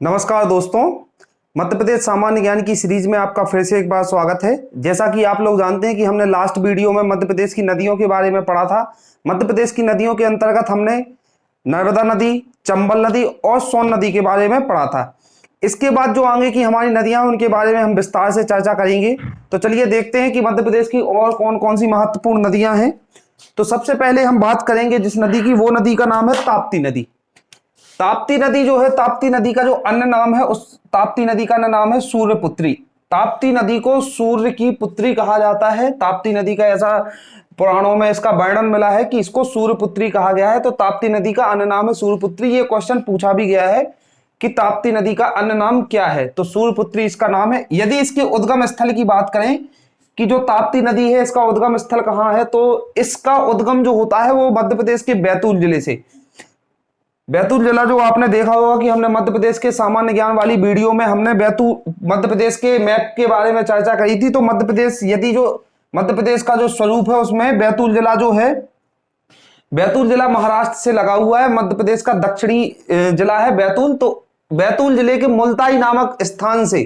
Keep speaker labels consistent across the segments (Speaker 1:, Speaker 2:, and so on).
Speaker 1: नमस्कार दोस्तों, मध्य प्रदेश सामान्य ज्ञान की सीरीज में आपका फिर से एक बार स्वागत है। जैसा कि आप लोग जानते हैं कि हमने लास्ट वीडियो में मध्य प्रदेश की नदियों के बारे में पढ़ा था। मध्य प्रदेश की नदियों के अंतर्गत हमने नर्मदा नदी, चंबल नदी और सोन नदी के बारे में पढ़ा था। इसके बाद जो आगे की हमारी नदियां उनके बारे में हम विस्तार से चर्चा करेंगे। तो चलिए देखते हैं कि मध्य प्रदेश की और कौन कौन सी महत्वपूर्ण नदियां हैं। तो सबसे पहले हम बात करेंगे जिस नदी की, वो नदी का नाम है ताप्ती नदी। ताप्ती नदी जो है, ताप्ती नदी का जो अन्य नाम है, उस ताप्ती नदी का अन्य नाम है सूर्यपुत्री। ताप्ती नदी को सूर्य की पुत्री कहा जाता है। ताप्ती नदी का ऐसा पुराणों में इसका वर्णन मिला है कि इसको सूर्यपुत्री कहा गया है। तो ताप्ती नदी का अन्य नाम है सूर्यपुत्री। ये क्वेश्चन पूछा भी गया है कि ताप्ती नदी का अन्य नाम क्या है, तो सूर्यपुत्री इसका नाम है। यदि इसके उद्गम स्थल की बात करें कि जो ताप्ती नदी है इसका उद्गम स्थल कहाँ है, तो इसका उद्गम जो होता है वो मध्य प्रदेश के बैतूल जिले से। बैतूल जिला जो आपने देखा होगा कि हमने मध्य प्रदेश के सामान्य ज्ञान वाली वीडियो में हमने मध्य प्रदेश के मैप के बारे में चर्चा करी थी। तो मध्य प्रदेश, यदि जो मध्य प्रदेश का जो स्वरूप है उसमें बैतूल जिला जो है, बैतूल जिला महाराष्ट्र से लगा हुआ है। मध्य प्रदेश का दक्षिणी जिला है बैतूल। तो बैतूल जिले के मुल्ताई नामक स्थान से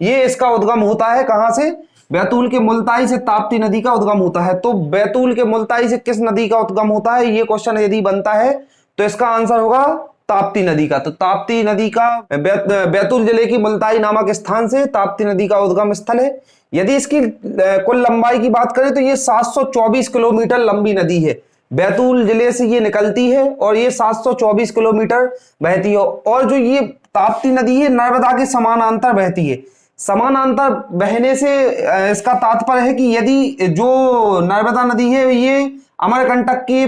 Speaker 1: ये इसका उद्गम होता है। कहां से? बैतूल के मुल्ताई से ताप्ती नदी का उद्गम होता है। तो बैतूल के मुल्ताई से किस नदी का उद्गम होता है, ये क्वेश्चन यदि बनता है तो इसका आंसर होगा ताप्ती नदी का। तो ताप्ती नदी का बैतूल जिले की मुल्ताई नामक स्थान से ताप्ती नदी का उद्गम स्थल है। यदि इसकी कुल लंबाई की बात करें तो ये 724 किलोमीटर लंबी नदी है। बैतूल जिले से ये निकलती है और ये 724 किलोमीटर बहती है। और जो ये ताप्ती नदी है नर्मदा के समानांतर बहती है। समानांतर बहने से इसका तात्पर्य है कि यदि जो नर्मदा नदी है ये अमरकंटक के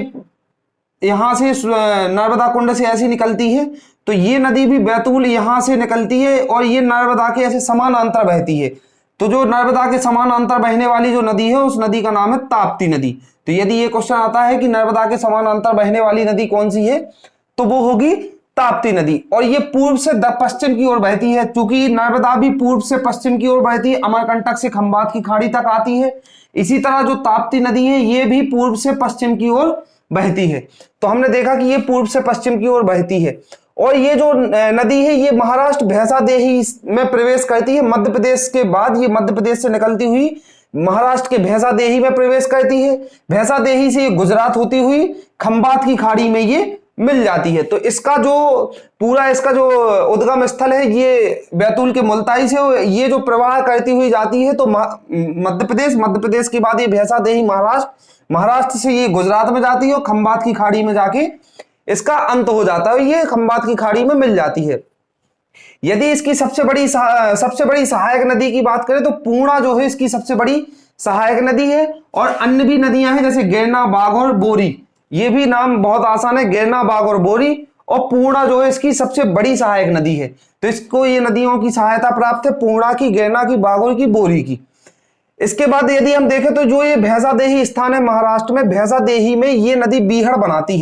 Speaker 1: यहां से नर्मदा कुंड से ऐसी निकलती है, तो ये नदी भी बैतूल यहां से निकलती है और ये नर्मदा के ऐसे समानांतर बहती है। तो जो नर्मदा के समानांतर बहने वाली जो नदी है उस नदी का नाम है ताप्ती नदी। तो यदि ये क्वेश्चन आता है कि नर्मदा के समानांतर बहने वाली नदी कौन सी है, तो वो होगी ताप्ती नदी। और ये पूर्व से पश्चिम की ओर बहती है। क्योंकि नर्मदा भी पूर्व से पश्चिम की ओर बहती है, अमरकंटक से खंभात की खाड़ी तक आती है। इसी तरह जो ताप्ती नदी है ये भी पूर्व से पश्चिम की ओर बहती है। तो हमने देखा कि ये पूर्व से पश्चिम की ओर बहती है। और ये जो नदी है ये महाराष्ट्र भैंसादेही में प्रवेश करती है। मध्य प्रदेश के बाद ये मध्य प्रदेश से निकलती हुई महाराष्ट्र के भैंसादेही में प्रवेश करती है। भैंसादेही से ये गुजरात होती हुई खंभात की खाड़ी में ये मिल जाती है। तो इसका जो पूरा इसका जो उद्गम स्थल है ये बैतूल के मुल्ताई से ये जो प्रवाह करती हुई जाती है तो मध्य प्रदेश के बाद ये भैंसादेही महाराष्ट्र से ये गुजरात में जाती है और खंभात की खाड़ी में जाके इसका अंत हो जाता है। ये खंभात की खाड़ी में मिल जाती है। यदि इसकी सबसे बड़ी सहायक नदी की बात करें तो पूर्णा जो है इसकी सबसे बड़ी सहायक नदी है। और अन्य भी नदियां हैं जैसे गिरना, बाघ और बोरी। ये भी नाम बहुत आसान है, गिरना, बाघ और बोरी। और पूर्णा जो है इसकी सबसे बड़ी सहायक नदी है। तो इसको ये नदियों की सहायता प्राप्त है, पूर्णा की, गिरना की, बाघोर की, बोरी की। इसके बाद यदि हम देखें तो जो ये भैंसादेही स्थान है महाराष्ट्र में, भैंसादेही में ये नदी बीहड़ बनाती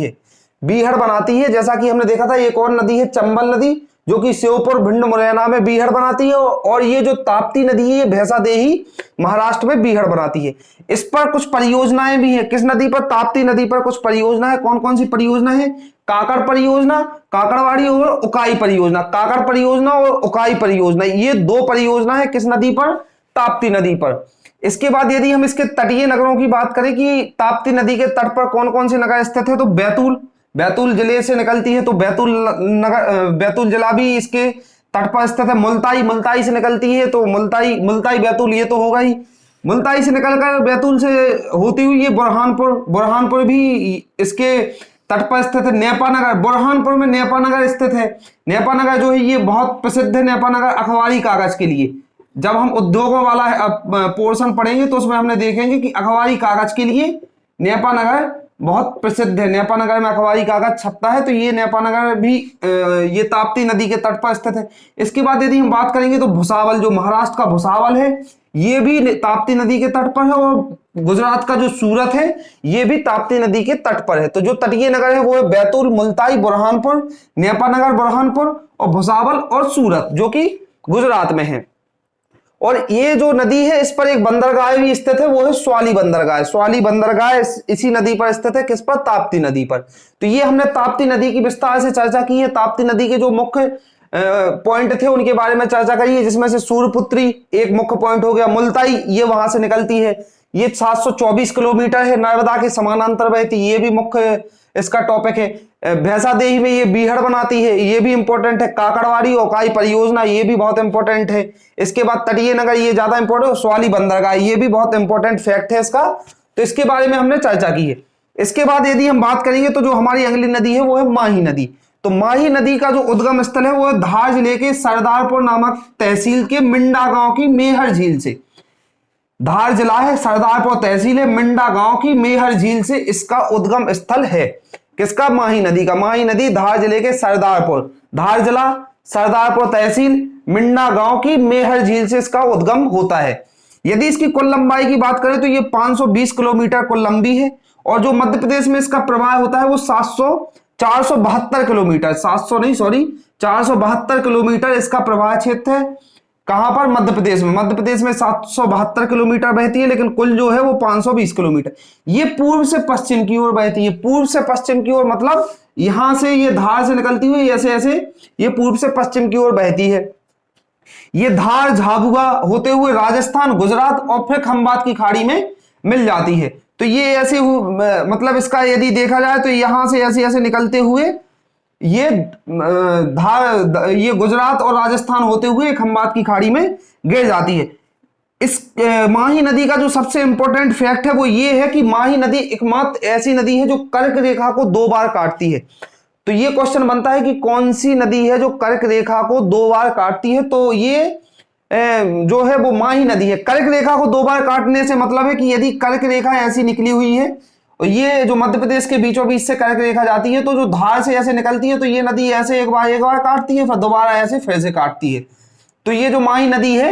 Speaker 1: है। जैसा कि हमने देखा था एक और नदी है चंबल नदी जो कि श्योपुर, भिंड, मुरैना में बीहड़ बनाती है। और ये जो ताप्ती नदी है ये भैंसादेही महाराष्ट्र में बीहड़ बनाती है। इस पर कुछ परियोजनाएं भी हैं। किस नदी पर? ताप्ती नदी पर कुछ परियोजना है। कौन कौन सी परियोजना है? काकड़ परियोजना, काकड़वाड़ी और उकाई परियोजना। काकड़ परियोजना और उकाई परियोजना, ये दो परियोजना है किस नदी पर? ताप्ती नदी पर। इसके बाद यदि हम इसके तटीय नगरों की बात करें कि ताप्ती नदी के तट पर कौन कौन से नगर स्थित है, तो बैतूल जिले से निकलती है तो बैतूल जिला भी इसके तट पर स्थित है। मुल्ताई से निकलती है तो मुल्ताई बैतूल ये तो होगा ही। मुल्ताई से निकलकर बैतूल से होती हुई ये बुरहानपुर भी इसके तट पर स्थित है। नेपानगर, बुरहानपुर में नेपानगर स्थित है। नेपानगर जो है ये बहुत प्रसिद्ध है। नेपानगर अखबारी कागज के लिए, जब हम उद्योगों वाला पोर्शन पढ़ेंगे तो उसमें हमने देखेंगे कि अखबारी कागज के लिए नेपानगर बहुत प्रसिद्ध है। नेपानगर में अखबारी कागज छपता है। तो ये नेपानगर भी ये ताप्ती नदी के तट पर स्थित है। इसके बाद यदि हम बात करेंगे तो भुसावल, जो महाराष्ट्र का भुसावल है ये भी ताप्ती नदी के तट पर है। और गुजरात का जो सूरत है ये भी ताप्ती नदी के तट पर है। तो जो तटीय नगर है वो है बैतूल, मुल्ताई, बुरहानपुर, नेपानगर, बुरहानपुर और भुसावल और सूरत जो कि गुजरात में है। और ये जो नदी है इस पर एक बंदरगाह भी स्थित है, वो है स्वाली बंदरगाह। स्वाली बंदरगाह इसी नदी पर स्थित है। किस पर? ताप्ती नदी पर। तो ये हमने ताप्ती नदी की विस्तार से चर्चा की है। ताप्ती नदी के जो मुख्य पॉइंट थे उनके बारे में चर्चा करिए, जिसमें से सूर्यपुत्री एक मुख्य पॉइंट हो गया, मुल्ताई ये वहां से निकलती है, ये 724 किलोमीटर है, नर्मदा के समानांतर बहती, ये भी मुख्य इसका टॉपिक है। भैंसादेही में ये बीहड़ बनाती है, ये भी इंपॉर्टेंट है। काकड़वाड़ी ओकाई परियोजना ये भी बहुत इंपॉर्टेंट है। इसके बाद तटीय नगर ये ज्यादा इंपॉर्टेंट, स्वाली बंदरगाह ये भी बहुत इंपॉर्टेंट फैक्ट है इसका, तो इसके बारे में हमने चर्चा की है। इसके बाद यदि हम बात करेंगे तो जो हमारी अगली नदी है वो है माही नदी। तो माही नदी का जो उद्गम स्थल है वो है धार जिले के सरदारपुर नामक तहसील के मिंडा गांव की मेहर झील से। धार जिला है, सरदारपुर तहसील है, मिंडा गांव की मेहर झील से इसका उद्गम स्थल है। किसका? माही नदी का। माही नदी धार जिले के सरदारपुर, धार जिला, सरदारपुर तहसील, मिंडा गांव की मेहर झील से इसका उद्गम होता है। यदि इसकी कुल लंबाई की बात करें तो ये 520 किलोमीटर कुल लंबी है, और जो मध्य प्रदेश में इसका प्रवाह होता है वो 472 किलोमीटर, 700 नहीं सॉरी 472 किलोमीटर इसका प्रवाह क्षेत्र है। कहां पर? मध्य प्रदेश में। मध्य प्रदेश में 772 किलोमीटर बहती है, लेकिन कुल जो है वो 520 किलोमीटर। ये पूर्व से पश्चिम की ओर बहती है। पूर्व से पश्चिम की ओर मतलब यहां से ये धार से निकलती हुई ऐसे ऐसे ये पूर्व से पश्चिम की ओर बहती है। ये धार झाबुआ होते हुए राजस्थान, गुजरात और फिर खंबात की खाड़ी में मिल जाती है। तो ये ऐसे मतलब इसका यदि देखा जाए तो यहां से ऐसे ऐसे निकलते हुए ये धार ये गुजरात और राजस्थान होते हुए खंबात की खाड़ी में गिर जाती है। इस माही नदी का जो सबसे इंपॉर्टेंट फैक्ट है वो ये है कि माही नदी एकमात्र ऐसी नदी है जो कर्क रेखा को 2 बार काटती है। तो ये क्वेश्चन बनता है कि कौन सी नदी है जो कर्क रेखा को 2 बार काटती है? तो ये जो है वो माही नदी है। कर्क रेखा को 2 बार काटने से मतलब है कि यदि कर्क रेखा ऐसी निकली हुई है और ये जो मध्य प्रदेश के बीचों बीच से कर्क रेखा जाती है, तो जो धार से ऐसे निकलती है तो ये नदी ऐसे एक बार काटती है, फिर दोबारा ऐसे फिर से काटती है। तो ये जो माही नदी है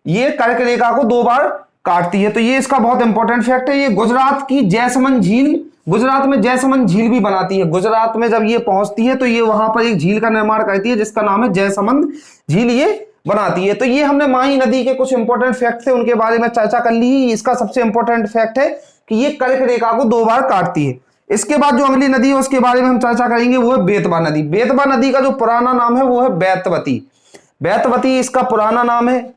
Speaker 1: ये कर्क रेखा को 2 बार काटती है। तो ये इसका बहुत इंपॉर्टेंट फैक्ट है। ये गुजरात की जैसमंद झील, गुजरात में जैसमंद झील भी बनाती है। गुजरात में जब ये पहुंचती है तो ये वहां पर एक झील का निर्माण करती है जिसका नाम है जैसमंद झील, ये बनाती है। तो ये हमने माही नदी के कुछ इंपॉर्टेंट फैक्ट थे उनके बारे में चर्चा कर ली। इसका सबसे इंपॉर्टेंट फैक्ट है कि ये कर्क रेखा को 2 बार काटती है। इसके बाद जो अगली नदी है उसके बारे में हम चर्चा करेंगे, वो है बेतवा नदी। बेतवा नदी का जो पुराना नाम है वो है बैतवती। बैतवती इसका पुराना नाम है।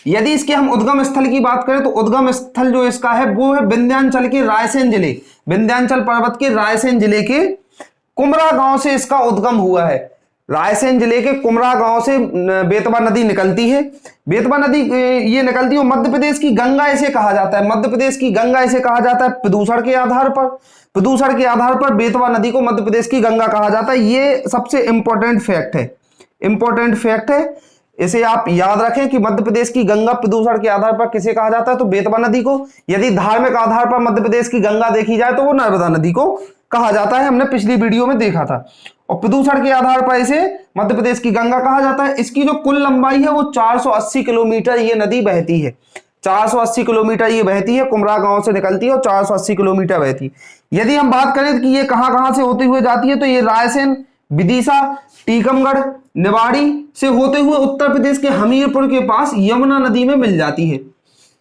Speaker 1: यदि इसके हम उद्गम स्थल की बात करें तो उद्गम स्थल जो इसका है वो है विंध्याचल के रायसेन जिले, विंध्याचल पर्वत के रायसेन जिले के कुमरा गांव से इसका उद्गम हुआ है। रायसेन जिले के कुमरा गांव से बेतवा नदी निकलती है। बेतवा नदी ये निकलती है, मध्य प्रदेश की गंगा इसे कहा जाता है। मध्य प्रदेश की गंगा इसे कहा जाता है प्रदूषण के आधार पर। प्रदूषण के आधार पर बेतवा नदी को मध्य प्रदेश की गंगा कहा जाता है। ये सबसे इंपॉर्टेंट फैक्ट है, इंपॉर्टेंट फैक्ट है। इसे आप याद रखें कि मध्य प्रदेश की गंगा प्रदूषण के आधार पर किसे कहा जाता है? तो बेतवा नदी को। यदि धार्मिक आधार पर मध्य प्रदेश की गंगा देखी जाए तो वो नर्मदा नदी को कहा जाता है, हमने पिछली वीडियो में देखा था। और प्रदूषण के आधार पर इसे मध्य प्रदेश की गंगा कहा जाता है। इसकी जो कुल लंबाई है वो 480 किलोमीटर ये नदी बहती है। 480 किलोमीटर ये बहती है, कुमरा गांव से निकलती है और 480 किलोमीटर बहती है। यदि हम बात करें कि ये कहां कहां से होती हुई जाती है तो ये रायसेन, विदिशा, टीकमगढ़, निवाड़ी से होते हुए उत्तर प्रदेश के हमीरपुर के पास यमुना नदी में मिल जाती है।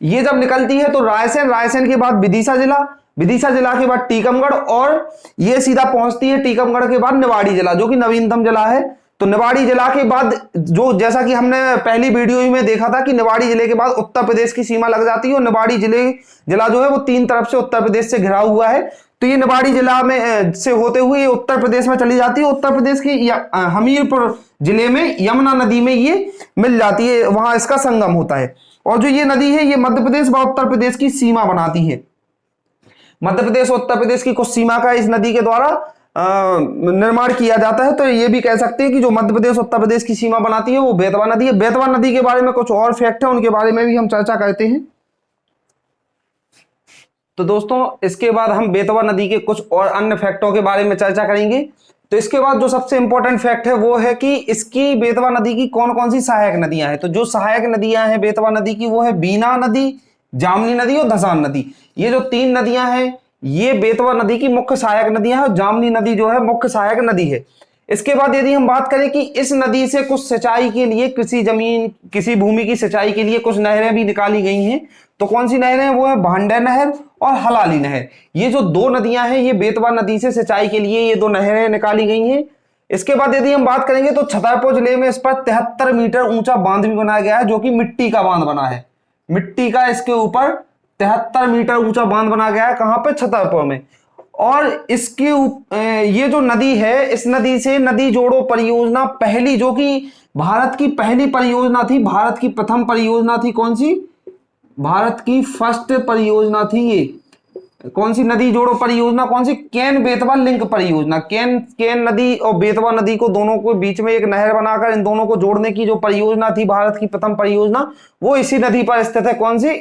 Speaker 1: ये जब निकलती है तो रायसेन, रायसेन के बाद विदिशा जिला, विदिशा जिला के बाद टीकमगढ़ और ये सीधा पहुंचती है टीकमगढ़ के बाद निवाड़ी जिला जो कि नवीनतम जिला है। तो निवाड़ी जिला के बाद जो जैसा कि हमने पहली वीडियो में देखा था कि निवाड़ी जिले के बाद उत्तर प्रदेश की सीमा लग जाती है और निवाड़ी जिला जो है वो 3 तरफ से उत्तर प्रदेश से घिरा हुआ है। तो ये निवाड़ी जिला में से होते हुए उत्तर प्रदेश में चली जाती है। उत्तर प्रदेश की हमीरपुर जिले में यमुना नदी में ये मिल जाती है, वहां इसका संगम होता है। और जो ये नदी है ये मध्य प्रदेश व उत्तर प्रदेश की सीमा बनाती है। मध्य प्रदेश और उत्तर प्रदेश की कुछ सीमा का इस नदी के द्वारा निर्माण किया जाता है। तो ये भी कह सकते हैं कि जो मध्य प्रदेश उत्तर प्रदेश की सीमा बनाती है वो बेतवा नदी है। बेतवा नदी के बारे में कुछ और फैक्ट है, उनके बारे में भी हम चर्चा करते हैं। तो दोस्तों इसके बाद हम बेतवा नदी के कुछ और अन्य फैक्टों के बारे में चर्चा करेंगे। तो इसके बाद जो सबसे इंपॉर्टेंट फैक्ट है वो है कि इसकी बेतवा नदी की कौन कौन सी सहायक नदियां हैं। तो जो सहायक नदियां हैं बेतवा नदी की वो है बीना नदी, जामनी नदी और धसान नदी। ये जो 3 नदियां हैं ये बेतवा नदी की मुख्य सहायक नदियां हैं। जामनी नदी जो है मुख्य सहायक नदी है। इसके बाद यदि हम बात करें कि इस नदी से कुछ सिंचाई के लिए किसी भूमि की सिंचाई के लिए कुछ नहरें भी निकाली गई हैं। तो कौन सी नहरें? वो है भांडे नहर और हलाली नहर। ये जो 2 नदियां हैं ये बेतवा नदी से सिंचाई के लिए ये 2 नहरें निकाली गई हैं। इसके बाद यदि हम बात करेंगे तो छतरपुर जिले में इस पर 73 मीटर ऊंचा बांध भी बनाया गया है, जो कि मिट्टी का बांध बना है। मिट्टी का इसके ऊपर 73 मीटर ऊंचा बांध बना गया है, कहां पे? छतरपुर में। और इसके ये जो नदी है, इस नदी से नदी जोड़ो परियोजना पहली, जो कि भारत की पहली परियोजना थी, भारत की प्रथम परियोजना थी। कौन सी? भारत की फर्स्ट परियोजना थी ये। कौन सी नदी जोड़ो परियोजना? कौन सी? केन बेतवा लिंक परियोजना। केन नदी और बेतवा नदी को, दोनों को बीच में एक नहर बनाकर इन दोनों को जोड़ने की जो परियोजना थी, भारत की प्रथम परियोजना, वो इसी नदी पर स्थित है। कौन सी?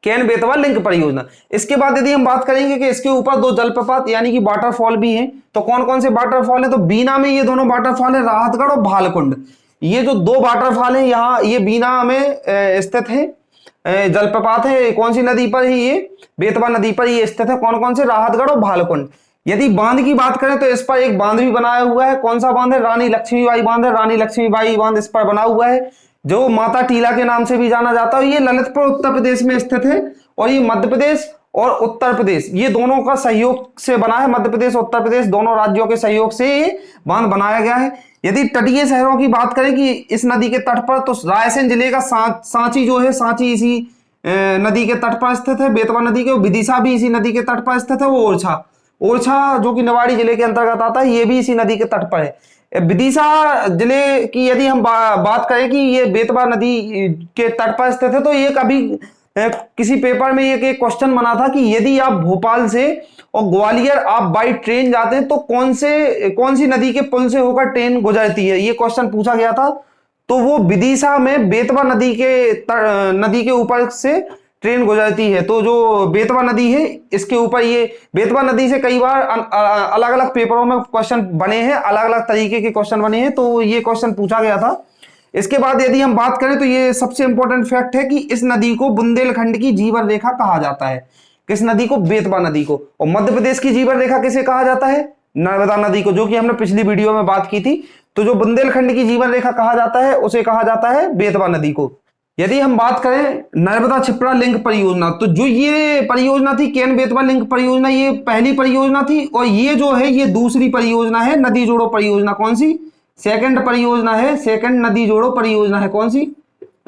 Speaker 1: केन बेतवा लिंक परियोजना। इसके बाद यदि हम बात करेंगे कि इसके ऊपर दो जलप्रपात यानी कि वाटरफॉल भी हैं, तो कौन कौन से वाटरफॉल है? तो बीना में ये दोनों वाटरफॉल है, राहतगढ़ और भालकुंड। ये जो दो वाटरफॉल है, यहाँ ये बीना में स्थित है, जलप्रपात है। कौन सी नदी पर है? ये बेतवा नदी पर ये स्थित है। कौन कौन से? राहतगढ़ और भालकुंड। यदि बांध की बात करें तो इस पर एक बांध भी बनाया हुआ है। कौन सा बांध है? रानी लक्ष्मीबाई बांध है। रानी लक्ष्मीबाई बांध इस पर बना हुआ है, जो माता टीला के नाम से भी जाना जाता है। ये ललितपुर उत्तर प्रदेश में स्थित है, और ये मध्य प्रदेश और उत्तर प्रदेश, ये दोनों का सहयोग से बना है। मध्य प्रदेश उत्तर प्रदेश दोनों राज्यों के सहयोग से ये बांध बनाया गया है। यदि तटीय शहरों की बात करें कि इस नदी के तट पर, तो रायसेन जिले का सांची जो है, सांची इसी नदी के तट पर स्थित है, बेतवा नदी के। विदिशा भी इसी नदी के तट पर स्थित है। वो ओरछा, ओरछा जो कि निवाड़ी जिले के अंतर्गत आता है, ये भी इसी नदी के तट पर है। विदिशा जिले की यदि हम बात करें कि ये बेतवा नदी के तट पर स्थित है, तो ये कभी किसी पेपर में एक क्वेश्चन बना था कि यदि आप भोपाल से और ग्वालियर आप बाई ट्रेन जाते हैं, तो कौन सी नदी के पुल से होकर ट्रेन गुजरती है? ये क्वेश्चन पूछा गया था। तो वो विदिशा में बेतवा नदी के ऊपर से ट्रेन गुजरती है। तो जो बेतवा नदी है, इसके ऊपर, ये बेतवा नदी से कई बार अलग अलग पेपरों में क्वेश्चन बने हैं, अलग अलग तरीके के क्वेश्चन बने हैं, तो ये क्वेश्चन पूछा गया था। इसके बाद यदि हम बात करें तो ये सबसे इंपॉर्टेंट फैक्ट है कि इस नदी को बुंदेलखंड की जीवन रेखा कहा जाता है। किस नदी को? बेतवा नदी को। और मध्य प्रदेश की जीवन रेखा किसे कहा जाता है? नर्मदा नदी को, जो कि हमने पिछली वीडियो में बात की थी। तो जो बुंदेलखंड की जीवन रेखा कहा जाता है, उसे कहा जाता है बेतवा नदी को। यदि हम बात करें नर्मदा छिपरा लिंक परियोजना, तो जो ये परियोजना थी केन बेतवा लिंक परियोजना, ये पहली परियोजना थी, और ये जो है ये दूसरी परियोजना है, नदी जोड़ो परियोजना। कौन सी? सेकंड परियोजना है, सेकंड नदी जोड़ो परियोजना है। कौन सी?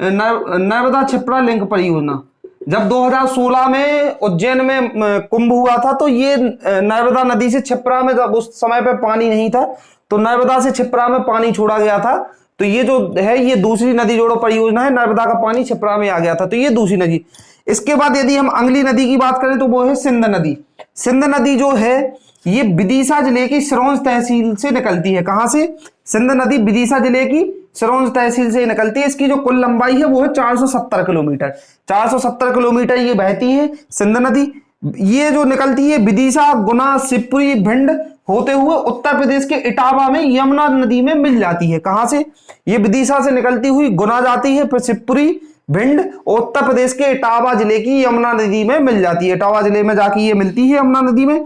Speaker 1: नर्मदा छिपरा लिंक परियोजना। जब 2016 में उज्जैन में कुंभ हुआ था, तो ये नर्मदा नदी से छिपरा में, जब उस समय पे पानी नहीं था, तो नर्मदा से छिपरा में पानी छोड़ा गया था। तो ये जो है ये दूसरी नदी जोड़ो परियोजना है, नर्मदा का पानी छिपरा में आ गया था, तो ये दूसरी नदी। इसके बाद यदि हम अगली नदी की बात करें तो वो है सिंध नदी। सिंध नदी जो है ये विदिशा जिले की सिरोंज तहसील से निकलती है। कहां से? सिंध नदी विदिशा जिले की सिरोंज तहसील से निकलती है। इसकी जो कुल लंबाई है वो है 470 किलोमीटर। 470 किलोमीटर ये बहती है सिंध नदी। ये जो निकलती है विदिशा, गुना, शिवपुरी, भिंड होते हुए उत्तर प्रदेश के इटावा में यमुना नदी में मिल जाती है। कहां से? ये विदिशा से निकलती हुई गुना जाती है, फिर शिवपुरी, भिंड, उत्तर प्रदेश के इटावा जिले की यमुना नदी में मिल जाती है। इटावा जिले में जाके ये मिलती है यमुना नदी में।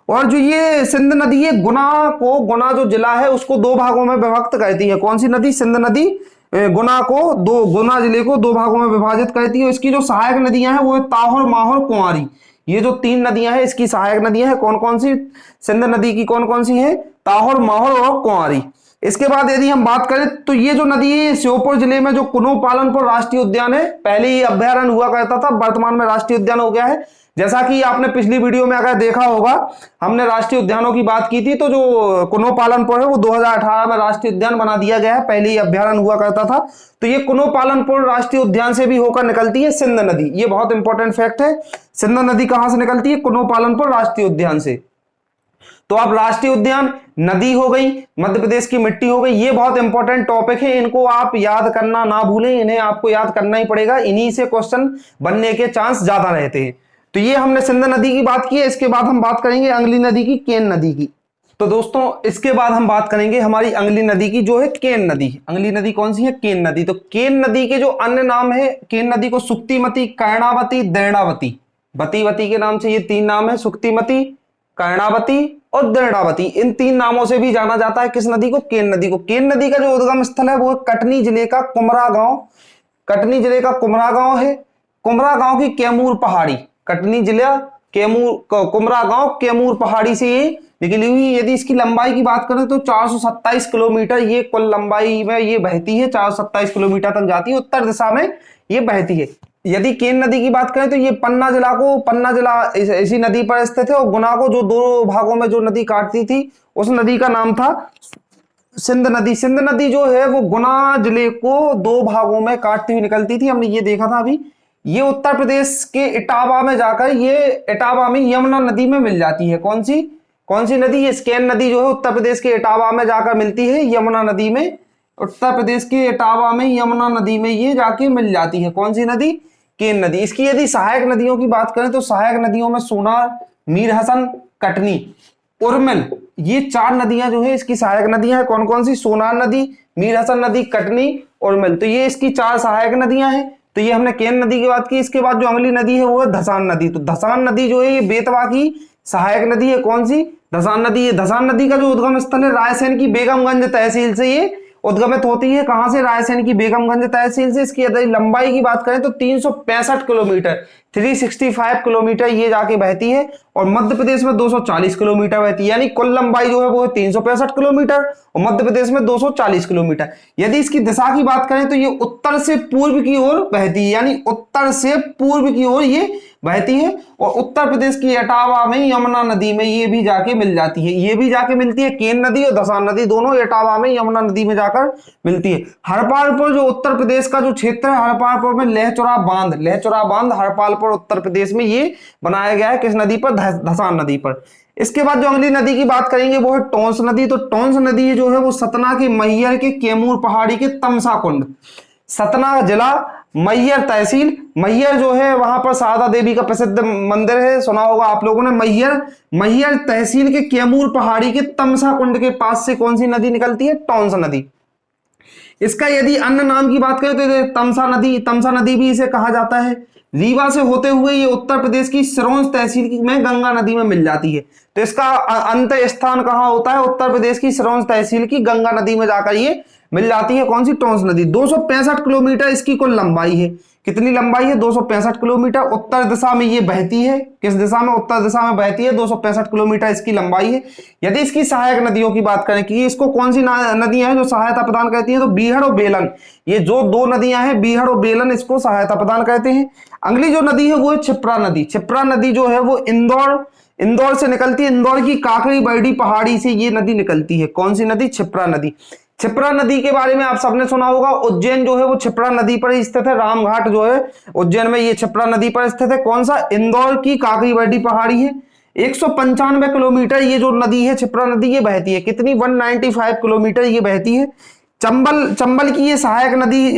Speaker 1: और जो ये सिंध नदी है, गुना जो जिला है उसको दो भागों में विभक्त करती है। कौन सी नदी? सिंध नदी गुना जिले को दो भागों में विभाजित करती है। इसकी जो सहायक नदियां हैं वो है ताहौर, माहौर, कुंवारी। ये जो तीन नदियां हैं इसकी सहायक नदियां हैं। कौन कौन सी? सिंध नदी की कौन कौन सी है? ताहौर, माहौर और कुंवारी। इसके बाद यदि हम बात करें तो ये जो नदी है श्योपुर जिले में जो कुनो पालनपुर राष्ट्रीय उद्यान है, पहले ये अभ्यारण्य हुआ करता था, वर्तमान में राष्ट्रीय उद्यान हो गया है। जैसा कि आपने पिछली वीडियो में अगर देखा होगा, हमने राष्ट्रीय उद्यानों की बात की थी, तो जो कुनो पालनपुर है वो 2018 में राष्ट्रीय उद्यान बना दिया गया है, पहले ही अभ्यारण्य हुआ करता था। तो ये कुनो पालनपुर राष्ट्रीय उद्यान से भी होकर निकलती है सिंध नदी। ये बहुत इंपॉर्टेंट फैक्ट है। सिंध नदी कहां से निकलती है? कुनो पालनपुर राष्ट्रीय उद्यान से। तो अब राष्ट्रीय उद्यान, नदी हो गई, मध्य प्रदेश की मिट्टी हो गई, ये बहुत इंपॉर्टेंट टॉपिक है, इनको आप याद करना ना भूलें, इन्हें आपको याद करना ही पड़ेगा, इन्हीं से क्वेश्चन बनने के चांस ज्यादा रहते हैं। तो ये हमने सिंध नदी की बात की है। इसके बाद हम बात करेंगे अगली नदी की, केन नदी की। तो दोस्तों इसके बाद हम बात करेंगे हमारी अगली नदी की, जो है केन नदी। अगली नदी कौन सी है? केन नदी। तो केन नदी के जो अन्य नाम है, केन नदी को सुक्तिमती, कर्णावती, दृढ़ावती, वती के नाम से ये तीन नाम है, सुक्तिमती, कर्णावती और दृढ़ावती। इन तीन नामों से भी जाना जाता है किस नदी को? केन नदी को। केन नदी का जो उद्गम स्थल है वो कटनी जिले का कुमरा गांव, कटनी जिले का कुमरा गांव है। कुमरा गांव की कैमूर पहाड़ी, कटनी जिला कुमरा गांव कैमूर पहाड़ी से ये निकली हुई। यदि इसकी लंबाई की बात करें तो 427 किलोमीटर ये कुल लंबाई में ये बहती है, 427 किलोमीटर तक जाती है, उत्तर दिशा में ये बहती है। यदि केन नदी की बात करें तो ये पन्ना जिला इसी नदी पर स्थित है, और गुना को जो दो भागों में जो नदी काटती थी उस नदी का नाम था सिंध नदी। सिंध नदी जो है वो गुना जिले को दो भागों में काटती हुई निकलती थी, हमने ये देखा था अभी। ये उत्तर प्रदेश के इटावा में जाकर ये इटावा में यमुना नदी में मिल जाती है। कौन सी नदी? ये स्केन नदी जो है उत्तर प्रदेश के इटावा में जाकर मिलती है यमुना नदी में। उत्तर प्रदेश के इटावा में यमुना नदी में ये जाके मिल जाती है। कौन सी नदी? केन नदी। इसकी यदि सहायक नदियों की बात करें तो सहायक नदियों में सोनार, मीर हसन, कटनी, उर्मिल, ये चार नदियां जो है इसकी सहायक नदियां हैं। कौन कौन सी? सोनार नदी, मीर हसन नदी, कटनी, उर्मिल। तो ये इसकी चार सहायक नदियां हैं। तो ये हमने केन नदी की बात की। इसके बाद जो अगली नदी है वो है धसान नदी। तो धसान नदी जो है ये बेतवा की सहायक नदी है। कौन सी? धसान नदी। ये धसान नदी का जो उद्गम स्थल है रायसेन की बेगमगंज तहसील से ये उद्गमित होती है। कहां से? रायसेन की बेगमगंज तहसील से। इसकी यदि लंबाई की बात करें तो 365 किलोमीटर, 365 किलोमीटर ये जाके बहती है, और मध्य प्रदेश में 240 किलोमीटर बहती है। यानी कुल लंबाई जो है वो 365 किलोमीटर और मध्य प्रदेश में 240 किलोमीटर। यदि इसकी दिशा की बात करें तो ये उत्तर से पूर्व की ओर बहती है, यानी उत्तर से पूर्व की ओर ये बहती है, और उत्तर प्रदेश की इटावा में यमुना नदी में ये भी जाके मिल जाती है। ये भी जाके मिलती है, केन नदी और धसान नदी दोनों इटावा में यमुना नदी में जाकर मिलती है। हरपालपुर जो उत्तर प्रदेश का जो क्षेत्र है, हरपालपुर में लहचुरा बांध हरपालपुर उत्तर प्रदेश में ये बनाया गया है। किस नदी पर? धसान नदी पर। इसके बाद जो अगली नदी की बात करेंगे वो है टोंस नदी। तो टोंस नदी जो है वो सतना के मैहर के कैमूर पहाड़ी के तमसा कुंड, सतना जिला, मैहर तहसील। मैहर जो है वहां पर शारदा देवी का प्रसिद्ध मंदिर है, सुना होगा आप लोगों ने। मैहर तहसील के कैमूर पहाड़ी के तमसा कुंड के पास से कौन सी नदी निकलती है? टोंस नदी। इसका यदि अन्य नाम की बात करें तो तमसा नदी भी इसे कहा जाता है। रीवा से होते हुए ये उत्तर प्रदेश की सिरोंज तहसील में गंगा नदी में मिल जाती है। तो इसका अंत स्थान कहां होता है? उत्तर प्रदेश की सिरोंज तहसील की गंगा नदी में जाकर ये मिल जाती है। कौन सी? टोंस नदी। 265 किलोमीटर इसकी कुल लंबाई है। कितनी लंबाई है? 265 किलोमीटर। उत्तर दिशा में ये बहती है। किस दिशा में? उत्तर दिशा में बहती है। 265 किलोमीटर इसकी लंबाई है। यदि इसकी सहायक नदियों की बात करें कि इसको कौन सी नदियां हैं जो सहायता प्रदान करती हैं, तो बीहड़ और बेलन, ये जो दो नदियां हैं बीहड़ और बेलन, इसको सहायता प्रदान करते हैं। अगली जो नदी है वो है क्षिप्रा नदी। क्षिप्रा नदी जो है वो इंदौर से निकलती है। इंदौर की काकड़ी बरडी पहाड़ी से ये नदी निकलती है। कौन सी नदी? क्षिप्रा नदी। क्षिप्रा नदी के बारे में आप सबने सुना होगा। उज्जैन जो है वो क्षिप्रा नदी पर स्थित है। रामघाट जो है उज्जैन में ये क्षिप्रा नदी पर स्थित है। कौन सा? इंदौर की काकड़ी बरडी पहाड़ी है। 195 किलोमीटर ये जो नदी है क्षिप्रा नदी ये बहती है। कितनी? 195 किलोमीटर ये बहती है। चंबल की ये सहायक नदी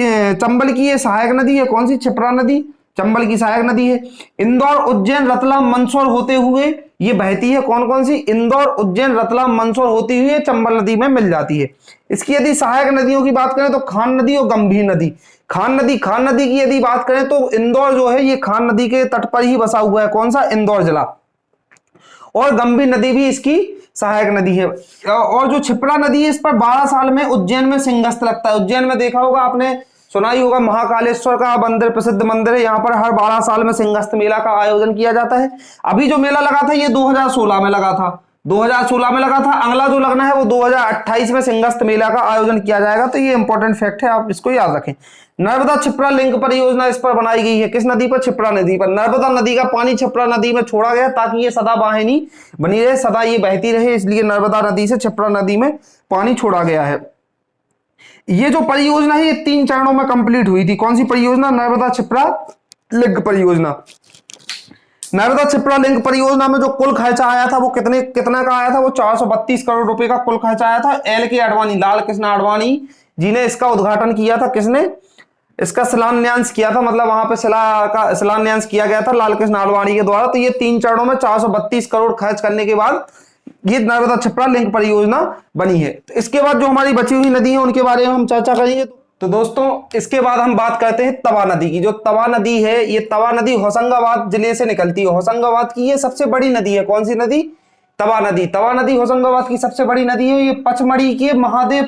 Speaker 1: है। कौन सी? क्षिप्रा नदी चंबल की सहायक नदी है। इंदौर, उज्जैन, रतलाम, मंदसौर होते हुए ये बहती है। कौन सी? इंदौर, उज्जैन, रतलाम, मंदसौर होती हुई चंबल नदी में मिल जाती है। इसकी यदि सहायक नदियों की बात करें तो खान नदी और गंभीर नदी। खान नदी की यदि बात करें तो इंदौर जो है ये खान नदी के तट पर ही बसा हुआ है। कौन सा? इंदौर जिला। और गंभीर नदी भी इसकी सहायक नदी है। और जो क्षिप्रा नदी है इस पर 12 साल में उज्जैन में सिंहस्थ लगता है। उज्जैन में देखा होगा आपने, सुना ही होगा, महाकालेश्वर का मंदिर प्रसिद्ध मंदिर है। यहाँ पर हर 12 साल में सिंहस्थ मेला का आयोजन किया जाता है। अभी जो मेला लगा था ये 2016 में लगा था। 2016 में लगा था। अगला जो लगना है वो 2028 में सिंहस्थ मेला का आयोजन किया जाएगा। तो ये इंपॉर्टेंट फैक्ट है, आप इसको याद रखें। नर्मदा क्षिप्रा लिंक परियोजना इस पर बनाई गई है। किस नदी पर? क्षिप्रा नदी पर। नर्मदा नदी का पानी क्षिप्रा नदी में छोड़ा गया ताकि ये सदाबाहिनी बनी रहे, सदा ये बहती रहे, इसलिए नर्मदा नदी से क्षिप्रा नदी में पानी छोड़ा गया है। ये जो परियोजना है ये 3 चरणों में कंप्लीट हुई थी। कौन सी परियोजना? नर्मदा क्षिप्रा लिंक परियोजना। नर्मदा क्षिप्रा लिंक परियोजना में जो कुल खर्चा आया था वो कितना का आया था? वो 432 करोड़ रुपए का कुल खर्चा आया था। LK आडवाणी, लाल कृष्ण आडवाणी जी ने इसका उद्घाटन किया था। किसने? इसका शिलान्यास किया था, मतलब वहां पे शिलान्यास किया गया था लाल कृष्ण आडवाणी के द्वारा। तो ये 3 चरणों में 432 करोड़ खर्च करने के बाद ये नर्मदा क्षिप्रा लिंक परियोजना बनी है। तो इसके बाद जो हमारी बची हुई नदी है उनके बारे में हम चर्चा करेंगे। तो दोस्तों इसके बाद हम बात करते हैं तवा नदी की। जो तवा नदी है ये तवा नदी होशंगाबाद जिले से निकलती है। होशंगाबाद की ये सबसे बड़ी नदी है। कौन सी नदी? तवा नदी। तवा नदी होशंगाबाद की सबसे बड़ी नदी है। ये पचमढ़ी के महादेव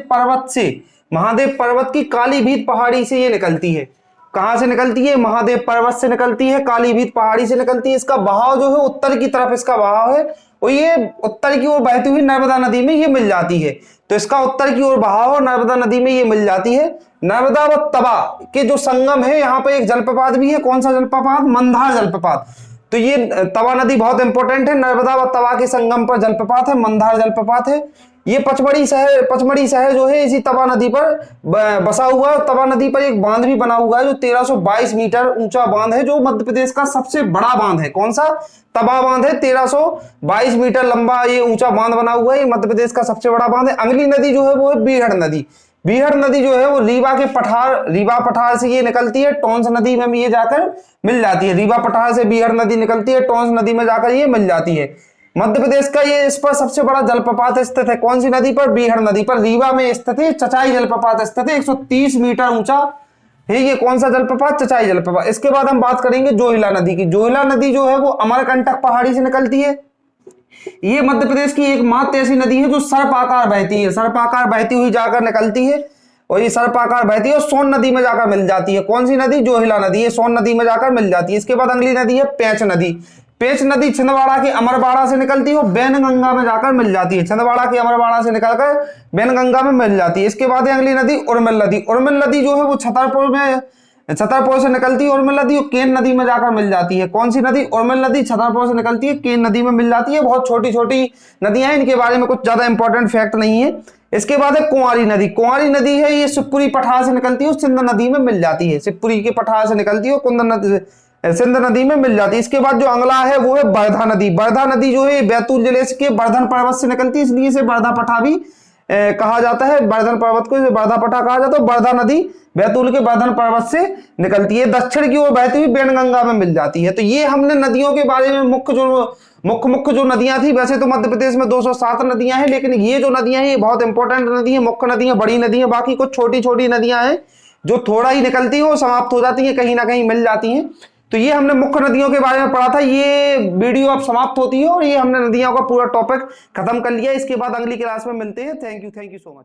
Speaker 1: पर्वत की कालीभीत पहाड़ी से ये निकलती है। कहां से निकलती है? महादेव पर्वत से निकलती है, कालीभीत पहाड़ी से निकलती है। इसका बहाव जो है उत्तर की तरफ इसका बहाव है और ये उत्तर की ओर बहती हुई नर्मदा नदी में ये मिल जाती है। तो इसका उत्तर की ओर बहाव और नर्मदा नदी में ये मिल जाती है। नर्मदा व तवा के जो संगम है, यहाँ पे एक जलप्रपात भी है। कौन सा जलप्रपात? मंदार जलप्रपात। तो ये तवा नदी बहुत इंपॉर्टेंट है। नर्मदा व तवा के संगम पर जलप्रपात है, मंदार जलप्रपात है। ये पचमढ़ी शहर जो है इसी तवा नदी पर बसा हुआ है। तवा नदी पर एक बांध भी बना हुआ है जो 1322 मीटर ऊंचा बांध है, जो मध्य प्रदेश का सबसे बड़ा बांध है। कौन सा? तवा बांध है। 1322 मीटर लंबा ये ऊंचा बांध बना हुआ है। ये मध्य प्रदेश का सबसे बड़ा बांध है। अगली नदी जो है वो है बीहड़ नदी। बीहड़ नदी जो है वो रीवा पठार से ये निकलती है, टोंस नदी में ये जाकर मिल जाती है। रीवा पठार से बीहड़ नदी निकलती है, टोंस नदी में जाकर ये मिल जाती है। मध्य प्रदेश का ये इस पर सबसे बड़ा जलप्रपात स्थित है। कौन सी नदी पर? बीहड़ नदी पर। रीवा में स्थित है। चचाई जलप्रपात स्थित है, 130 मीटर ऊंचा है। ये कौन सा जलप्रपात? चचाई जलप्रपात। इसके बाद हम बात करेंगे जोहिला नदी की। जोहिला नदी जो है वो अमरकंटक पहाड़ी से निकलती है। ये मध्य प्रदेश की एकमात्र ऐसी नदी है जो सर्पाकार बहती है, सर्पाकार बहती हुई जाकर निकलती है और ये सर्पाकार बहती है और सोन नदी में जाकर मिल जाती है। कौन सी नदी? जोहिला नदी। ये सोन नदी में जाकर मिल जाती है। इसके बाद अगली नदी है पेंच नदी। पेंच नदी छिंदवाड़ा के अमरवाड़ा से निकलती है और बैनगंगा में जाकर मिल जाती है। छिंदवाड़ा के अमरवाड़ा से निकलकर बैनगंगा में मिल जाती है। इसके बाद है अगली नदी उर्मिल नदी। उर्मिल नदी जो है वो छतरपुर से निकलती है। उर्मिल नदी केन नदी में जाकर मिल जाती है। कौन सी नदी? उर्मिल नदी छतरपुर से निकलती है, केन नदी में मिल जाती है। बहुत छोटी छोटी नदियां हैं, इनके बारे में कुछ ज्यादा इंपॉर्टेंट फैक्ट नहीं है। इसके बाद है कुंवारी नदी। कुंवारी नदी है ये शिवपुरी पठार से निकलती है और सिंध नदी में मिल जाती है। शिवपुरी के पठार से निकलती है और सिंध नदी में मिल जाती है। इसके बाद जो अगला है वो है वर्धा नदी। वर्धा नदी जो है बैतूल जिले के वर्धन पर्वत से निकलती है, इसलिए इसे वर्धा पठा भी कहा जाता है। वर्धन पर्वत को वर्धा पठा कहा जाता है। वर्धा नदी बैतूल के वर्धन पर्वत से निकलती है, दक्षिण की ओर बहती हुई बैनगंगा में मिल जाती है। तो ये हमने नदियों के बारे में मुख्य जो नदियां थी। वैसे तो मध्य प्रदेश में 207 नदियां हैं, लेकिन ये जो नदियां हैं ये बहुत इंपॉर्टेंट नदी है, मुख्य नदियां, बड़ी नदियां। बाकी कुछ छोटी छोटी नदियां हैं जो थोड़ा ही निकलती हैं और समाप्त हो जाती हैं, कहीं ना कहीं मिल जाती हैं। तो ये हमने मुख्य नदियों के बारे में पढ़ा था। ये वीडियो अब समाप्त होती है और ये हमने नदियों का पूरा टॉपिक खत्म कर लिया। इसके बाद अगली क्लास में मिलते हैं। Thank you so much.